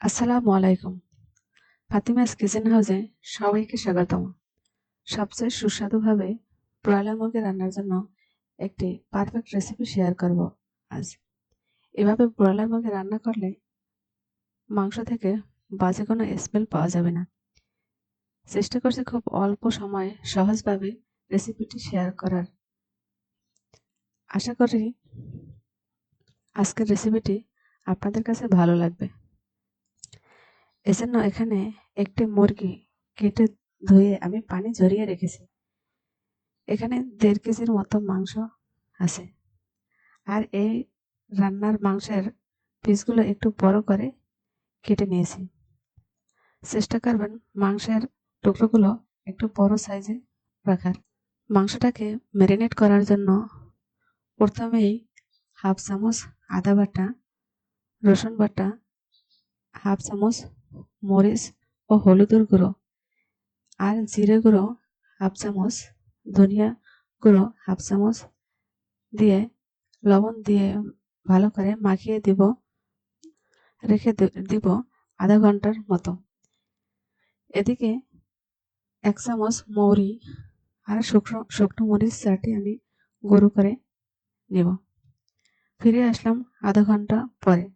আসসালামু আলাইকুম। ফাতিমাস কিচেন হাউসে সবাইকে স্বাগতম। সবচেয়ে সুস্বাদুভাবে ব্রয়লার মুরগি রান্নার জন্য একটি পারফেক্ট রেসিপি শেয়ার করব আজ। এভাবে ব্রয়লার মুরগি রান্না করলে মাংস থেকে বাজে কোনো স্মেল পাওয়া যাবে না। চেষ্টা করছি খুব অল্প সময়ে সহজভাবে রেসিপিটি শেয়ার করার। আশা করি আজকের রেসিপিটি আপনাদের কাছে ভালো লাগবে। এজন্য এখানে একটি মুরগি কেটে ধুয়ে আমি পানি ঝরিয়ে রেখেছি। এখানে 1.5 কেজির মতো মাংস আছে। আর এই রান্নার মাংসের পিসগুলো একটু বড় করে কেটে নিয়েছি। চেষ্টা করবেন মাংসের টুকরোগুলো একটু বড় সাইজে রাখার। মাংসটাকে ম্যারিনেট করার জন্য প্রথমেই 1/2 চামচ আদা বাটা, রসুন বাটা, 1/2 চামচ মরিচ ও হলুদের গুঁড়ো আর জিরে গুঁড়ো 1/2 চামচ, ধনিয়া গুঁড়ো 1/2 চামচ দিয়ে লবণ দিয়ে ভালো করে মাখিয়ে রেখে দিব আধা ঘন্টার মতো। এদিকে 1 চামচ মৌরি আর শুকনো মরিচ চাটি আমি গুঁড়ো করে নেব। ফিরে আসলাম আধা ঘন্টা পরে।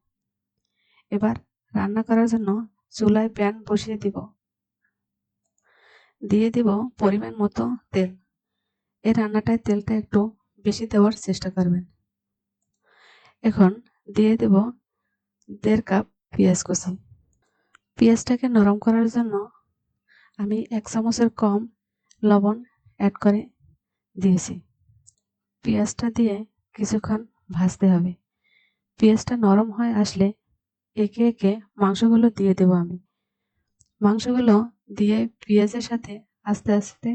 এবার রান্না করার জন্য চুলায় প্যান বসিয়ে দিয়ে দিব পরিমাণ মতো তেল। এই রান্নাটায় তেলটা একটু বেশি দেওয়ার চেষ্টা করবেন। এখন দিয়ে দেব 1.5 কাপ পেঁয়াজ কুচি। পেঁয়াজটাকে নরম করার জন্য আমি 1 চামচের কম লবণ অ্যাড করে দিয়েছি। পেঁয়াজটা দিয়ে কিছুক্ষণ ভাজতে হবে। পেঁয়াজটা নরম হয়ে আসলে একে একে মাংসগুলো দিয়ে দেব আমি। মাংসগুলো দিয়ে পেঁয়াজের সাথে আস্তে আস্তে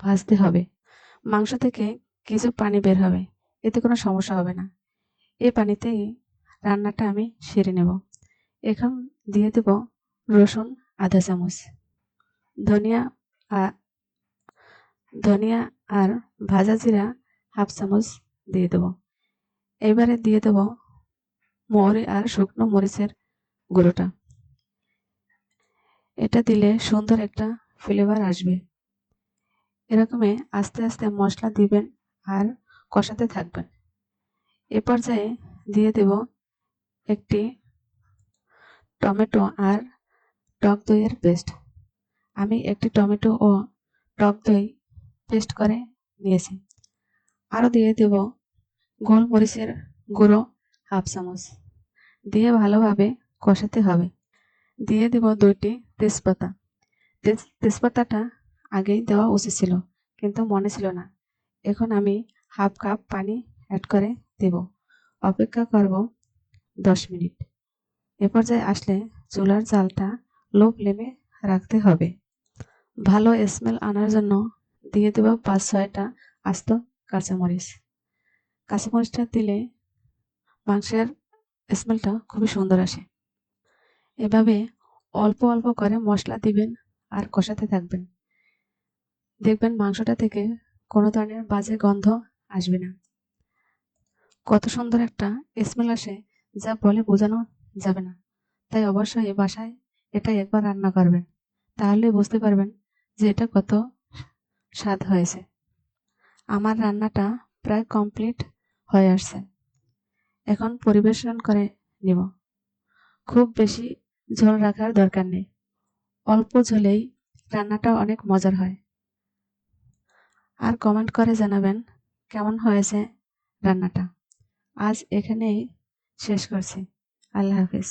ভাজতে হবে। মাংস থেকে কিছু পানি বের হবে, এতে কোনো সমস্যা হবে না। এই পানিতেই রান্নাটা আমি সেরে নেব। এখন দিয়ে দেব রসুন আধা চামচ, ধনিয়া আর ভাজা জিরা 1/2 চামচ দিয়ে দেব। এবারে দিয়ে দেব মৌরি আর শুকনো মরিচের গুঁড়োটা। এটা দিলে সুন্দর একটা ফ্লেভার আসবে। এরকমে আস্তে আস্তে মশলা দিবেন আর কষাতে থাকবেন। এ পর্যায়ে দিয়ে দেব একটি টমেটো আর টক দইয়ের পেস্ট। আমি একটি টমেটো ও টক দই পেস্ট করে নিয়েছি। আরও দিয়ে দেব গোলমরিচের গুঁড়ো 1/2 চামচ দিয়ে ভালোভাবে কষাতে হবে। দিয়ে দেব 2টি তেজপাতা। তেজপাতাটা আগেই দেওয়া উচিত ছিল, কিন্তু মনে ছিল না। এখন আমি 1/2 কাপ পানি অ্যাড করে দেব। অপেক্ষা করব 10 মিনিট। এ পর্যায়ে আসলে চুলার জালটা লো ফ্লেমে রাখতে হবে। ভালো স্মেল আনার জন্য দিয়ে দেব 5-6টা আস্ত কাঁচামরিচ। কাঁচামরিচটা দিলে মাংসের স্মেলটা খুবই সুন্দর আসে। এভাবে অল্প অল্প করে মশলা দিবেন আর কষাতে থাকবেন। দেখবেন মাংসটা থেকে কোনো ধরনের বাজে গন্ধ আসবে না। কত সুন্দর একটা স্মেল আসে, যা বলে বোঝানো যাবে না। তাই অবশ্যই বাসায় এটা একবার রান্না করবেন, তাহলে বুঝতে পারবেন যে এটা কত স্বাদ হয়েছে। আমার রান্নাটা প্রায় কমপ্লিট হয়ে আসছে। এখন পরিবেশন করে নিব। খুব বেশি ঝোল রাখার দরকার নেই, অল্প ঝোলেই রান্নাটা অনেক মজার হয়। আর কমেন্ট করে জানাবেন কেমন হয়েছে রান্নাটা। আজ এখানেই শেষ করছি। আল্লাহ হাফেজ।